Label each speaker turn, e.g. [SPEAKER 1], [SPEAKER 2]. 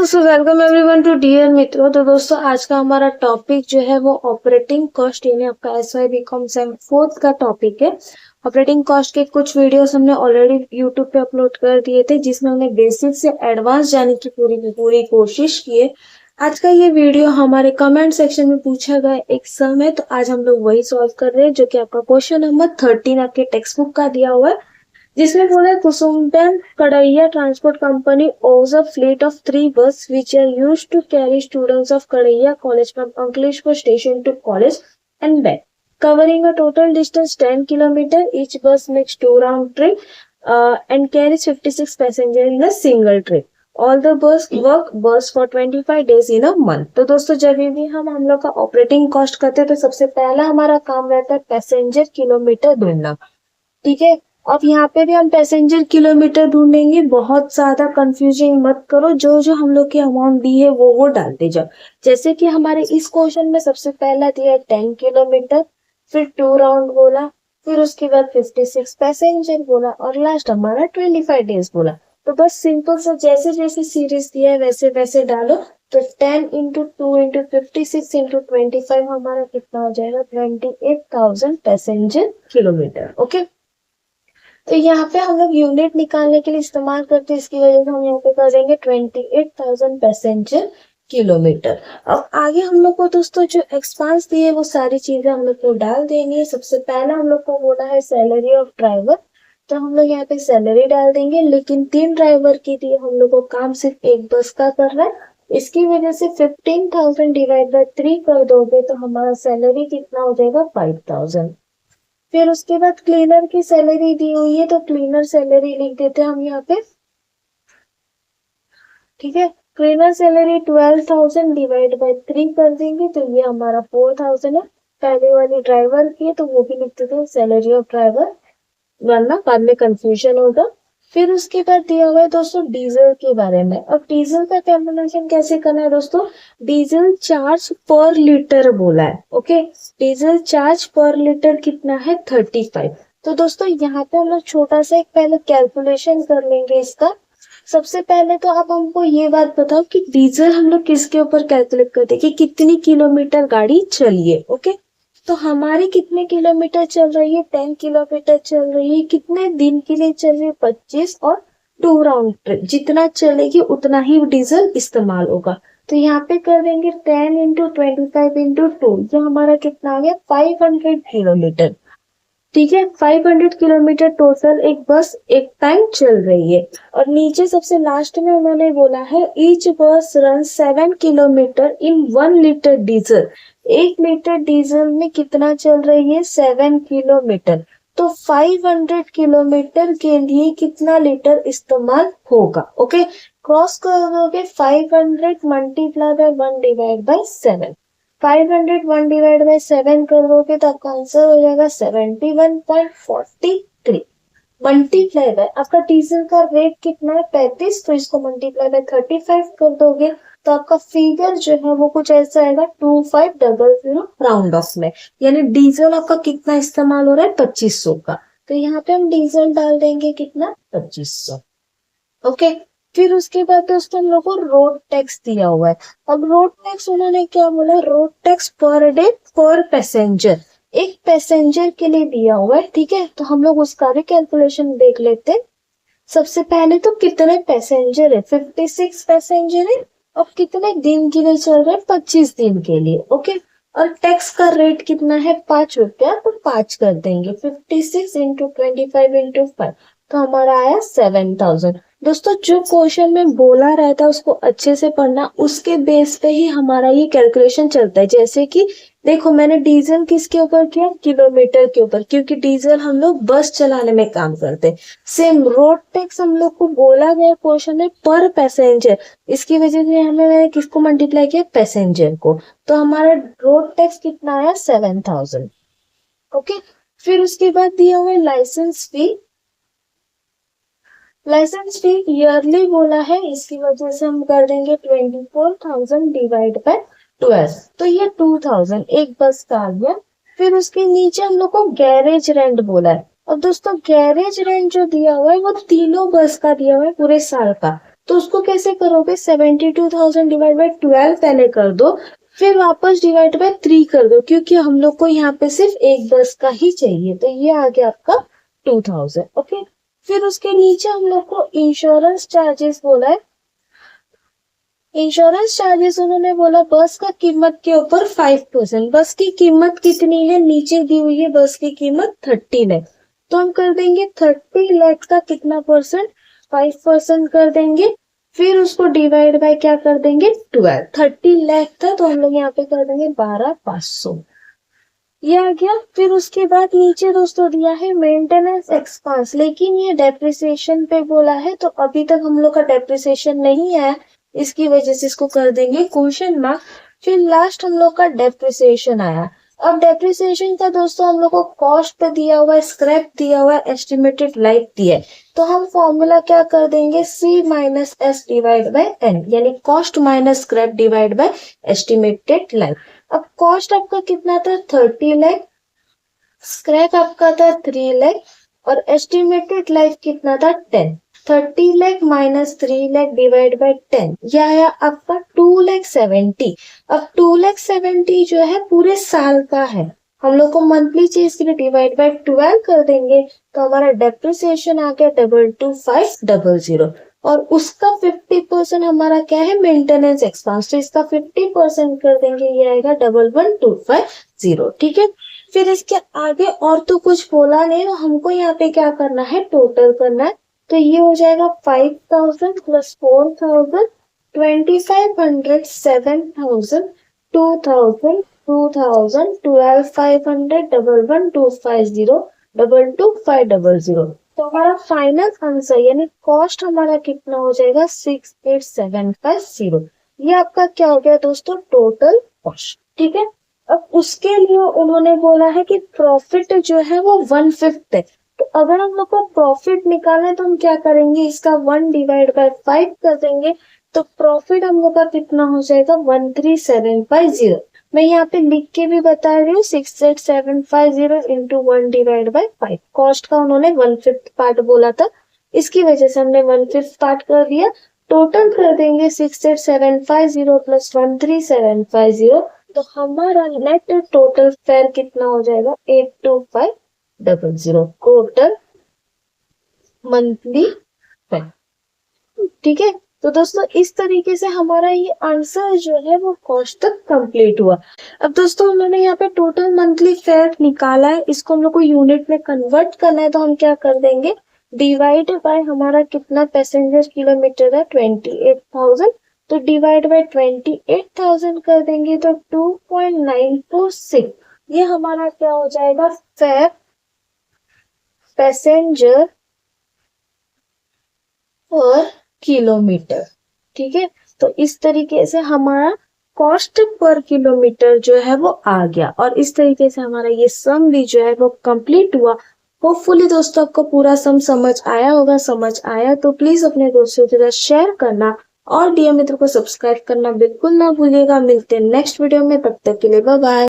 [SPEAKER 1] दोस्तों welcome everyone to dear मित्रों। तो दोस्तों आज का हमारा टॉपिक जो है वो ऑपरेटिंग कॉस्ट यानी आपका एसवाई बीकॉम सेम फोर्थ का टॉपिक है। ऑपरेटिंग कॉस्ट के कुछ वीडियोस हमने ऑलरेडी यूट्यूब पे अपलोड कर दिए थे जिसमें हमने बेसिक से एडवांस जाने की पूरी कोशिश की है। आज का ये वीडियो हमारे कमेंट सेक्शन में पूछा गया एक सम है, तो आज हम लोग वही सॉल्व कर रहे हैं जो कि आपका क्वेश्चन नंबर 13 आपके टेक्स्ट बुक का दिया हुआ है, जिसमें बोला कुसुम्बेन Kadaiya Transport Company owns a fleet of 3 buses which are used to carry students of Kadaiya College from Ankleshwar station to college and back, covering a total distance 10 km. Each bus makes 2 round trip and carries 56 passengers in a single trip. All the bus for 25 days in a month. तो दोस्तों जब भी हम लोग का operating cost करते हैं तो सबसे पहला हमारा काम रहता है पैसेंजर किलोमीटर ढूंढना। ठीक है, अब यहाँ पे भी हम पैसेंजर किलोमीटर ढूंढेंगे। बहुत ज्यादा कंफ्यूजिंग मत करो, जो जो हम लोग की अमाउंट दी है वो डालते जाओ। जैसे कि हमारे इस क्वेश्चन में सबसे पहला दिया है 10 किलोमीटर, फिर 2 राउंड बोला, फिर उसके बाद 56 पैसेंजर बोला और लास्ट हमारा 25 डेज बोला। तो बस सिंपल सा जैसे जैसे सीरीज दिया है वैसे वैसे डालो। तो 10 इंटू 2 इंटू 56 इंटू 25 हमारा कितना हो जाएगा 28,000 पैसेंजर किलोमीटर। ओके, तो यहाँ पे हम लोग यूनिट निकालने के लिए इस्तेमाल करते हैं, इसकी वजह से हम यहाँ पे कर देंगे 28,000 पैसेंजर किलोमीटर। अब आगे हम लोग को दोस्तों जो एक्सपांस दिए वो सारी चीजें हम लोग को डाल देनी है। सबसे पहला हम लोग को बोला है सैलरी ऑफ ड्राइवर, तो हम लोग यहाँ पे सैलरी डाल देंगे, लेकिन 3 ड्राइवर के लिए हम लोग को काम सिर्फ एक बस का करना है। इसकी वजह से 15,000 डिवाइड बाय 3 कर दोगे तो हमारा सैलरी कितना हो जाएगा 5,000। फिर उसके बाद क्लीनर की सैलरी दी हुई है तो क्लीनर सैलरी लिख देते हैं हम यहाँ पे। ठीक है, क्लीनर सैलरी 12,000 डिवाइड बाय 3 कर देंगे तो ये हमारा 4,000 है। पहले वाली ड्राइवर की है तो वो भी लिख देते हैं सैलरी ऑफ ड्राइवर, वरना बाद में कंफ्यूजन होगा। फिर उसके बाद दिया हुआ है दोस्तों डीजल के बारे में। अब डीजल का कैलकुलेशन कैसे करना है दोस्तों, डीजल चार्ज पर लीटर बोला है। ओके, डीजल चार्ज पर लीटर कितना है 35। तो दोस्तों यहाँ पे हम लोग छोटा सा एक पहले कैलकुलेशन कर लेंगे इसका। सबसे पहले तो आप हमको ये बात बताओ कि डीजल हम लोग किसके ऊपर कैलकुलेट करते हैं कि कितनी किलोमीटर गाड़ी चली है। ओके, तो हमारी कितने किलोमीटर चल रही है 10 किलोमीटर चल रही है। कितने दिन के लिए चल रही है 25 और 2 राउंड ट्रिप, जितना चलेगी उतना ही डीजल इस्तेमाल होगा। तो यहाँ पे कर देंगे 10 इंटू 25 इंटू 2, ये हमारा कितना आ गया 500 किलोमीटर। ठीक है, 500 किलोमीटर टोटल एक बस एक टाइम चल रही है। और नीचे सबसे लास्ट में उन्होंने बोला है ईच बस रन 7 किलोमीटर इन 1 लीटर डीजल। 1 लीटर डीजल में कितना चल रही है 7 किलोमीटर। तो 500 किलोमीटर के लिए कितना लीटर इस्तेमाल होगा। ओके, क्रॉस कर दोगे 500 multiply by 1 divide by 7। 500 1 divide by 7 कर दोगे तो आपका आंसर हो जाएगा 71.43। मल्टीप्लाई बाय आपका डीजल का रेट कितना है 35, तो इसको मल्टीप्लाई बाय 35 कर दोगे तो आपका फिगर जो है वो कुछ ऐसा आएगा 2500 राउंड ऑफ में, यानी डीजल आपका कितना इस्तेमाल हो रहा है 2500 का। तो यहाँ पे हम डीजल डाल देंगे कितना 2500। ओके, फिर उसके बाद दोस्तों हम लोग को रोड टैक्स दिया हुआ है। अब रोड टैक्स उन्होंने क्या बोला, रोड टैक्स पर डे पर पैसेंजर, एक पैसेंजर के लिए दिया हुआ है। ठीक है, तो हम लोग उसका भी कैलकुलेशन देख लेते हैं। सबसे पहले तो कितने पैसेंजर है 56 पैसेंजर है और कितने दिन के लिए चल रहे हैं 25 दिन के लिए। ओके, और टैक्स का रेट कितना है 5 रुपया, तो 5 कर देंगे 56 इंटू 25 इंटू 5, तो हमारा आया 7,000। दोस्तों जो क्वेश्चन में बोला रहता है उसको अच्छे से पढ़ना, उसके बेस पे ही हमारा ये कैलकुलेशन चलता है। जैसे कि देखो मैंने डीजल किसके ऊपर किया किलोमीटर के ऊपर, क्योंकि डीजल हम लोग बस चलाने में काम करते हैं। सेम रोड टैक्स हम लोग को बोला गया क्वेश्चन में पर पैसेंजर, इसकी वजह से मैंने किसको मल्टीप्लाई किया पैसेंजर को, तो हमारा रोड टैक्स कितना आया 7,000। ओके, फिर उसके बाद दिया हुआ लाइसेंस फी। लाइसेंस फी ईयरली बोला है, इसकी वजह से हम कर देंगे 24,000 डिवाइड बाय 12, तो ये 2,000 एक बस का आ गया। फिर उसके नीचे हम लोग को गैरेज रेंट बोला है। और दोस्तों गैरेज रेंट जो दिया हुआ है वो तीनों बस का दिया हुआ है पूरे साल का, तो उसको कैसे करोगे, 72,000 डिवाइड बाई 12 पहले कर दो, फिर वापस डिवाइड बाय 3 कर दो, क्योंकि हम लोग को यहाँ पे सिर्फ एक बस का ही चाहिए। तो ये आ गया आपका 2000। ओके, फिर उसके नीचे हम लोग को इंश्योरेंस चार्जेस बोला है। इंश्योरेंस चार्जेस उन्होंने बोला बस का कीमत के ऊपर 5%। बस की कीमत कितनी है, नीचे दी हुई है बस की कीमत 30 लाख। तो हम कर देंगे 30 लाख का कितना परसेंट, 5% कर देंगे, फिर उसको डिवाइड बाय क्या कर देंगे, 12। 30 लाख था तो हम लोग यहाँ पे कर देंगे 12,500, ये आ गया। फिर उसके बाद नीचे दोस्तों दिया है मेंटेनेंस एक्सपेंस, लेकिन ये डेप्रिसिएशन पे बोला है, तो अभी तक हम लोग का डेप्रिसिएशन नहीं है, इसकी वजह से इसको कर देंगे क्वेश्चन मार्क। फिर लास्ट हम लोग का डेप्रिसिएशन आया। अब डेप्रिसिएशन का दोस्तों हम लोग को कॉस्ट पे दिया हुआ है, स्क्रैप दिया हुआ है, एस्टिमेटेड लाइफ दिया है, तो हम फॉर्मूला क्या कर देंगे, C minus S divide by N, यानी cost minus scrap divide by estimated life. अब कॉस्ट आपका कितना था, 30 लाख, स्क्रैप आपका था 3 लाख, और एस्टिमेटेड लाइफ कितना था, 10। 30 lakh minus 3 lakh divide by 10, यह आया आपका 2,70,000। अब 2,70,000 जो है पूरे साल का है, हम लोग को मंथली चाहिए, इसके लिए डिवाइड बाय 12 कर देंगे, तो हमारा डेप्रिसिएशन आ गया 22,500, और उसका 50% हमारा क्या है, मेंटेनेंस एक्सपेंस, तो इसका 50% कर देंगे, ये आएगा 11,250। ठीक है, फिर इसके आगे और तो कुछ बोला नहीं, तो हमको यहाँ पे क्या करना है, टोटल करना है। तो ये हो जाएगा 5,000 प्लस 4,000, 2,500, 7,000, 2,000, 2,000, 12,500, 11,250, 22,500। तो हमारा फाइनल आंसर यानी कॉस्ट हमारा कितना हो जाएगा, 68,750। ये आपका क्या हो गया दोस्तों, टोटल कॉस्ट। ठीक है, अब उसके लिए उन्होंने बोला है कि प्रॉफिट जो है वो 1/5 है। तो अगर हम लोग को प्रॉफिट निकालना है तो हम क्या करेंगे, इसका 1 डिवाइड बाय 5 कर देंगे, तो प्रॉफिट हम लोग का कितना हो जाएगा, 13,750। मैं यहाँ पे लिख के भी बता रही हूँ, 68,750 इंटू 1 डिवाइड बाय 5। कॉस्ट का उन्होंने 1/5 पार्ट बोला था, इसकी वजह से हमने 1/5 पार्ट कर दिया। टोटल कर देंगे 68,750 प्लस 13,750, तो हमारा नेट टोटल फेयर कितना हो जाएगा, 82500 टोटल मंथली फेयर। ठीक है, तो दोस्तों इस तरीके से हमारा ये आंसर जो है वो कॉस्ट तक कंप्लीट हुआ। अब दोस्तों उन्होंने यहाँ पे टोटल मंथली फेयर निकाला है, इसको हम लोग को यूनिट में कन्वर्ट करना है, तो हम क्या कर देंगे, डिवाइड बाय हमारा कितना पैसेंजर किलोमीटर है, 28,000, तो डिवाइड बाय 28,000 कर देंगे, तो 2.946, ये हमारा क्या हो जाएगा, फेयर पैसेंजर पर किलोमीटर। ठीक है, तो इस तरीके से हमारा कॉस्ट पर किलोमीटर जो है वो आ गया, और इस तरीके से हमारा ये सम भी जो है वो कंप्लीट हुआ। होपफुली दोस्तों आपको पूरा सम समझ आया होगा, समझ आया तो प्लीज अपने दोस्तों के साथ शेयर करना, और डीएम मित्र को सब्सक्राइब करना बिल्कुल ना भूलिएगा। मिलते हैं नेक्स्ट वीडियो में, तब तक के लिए बाय बाय।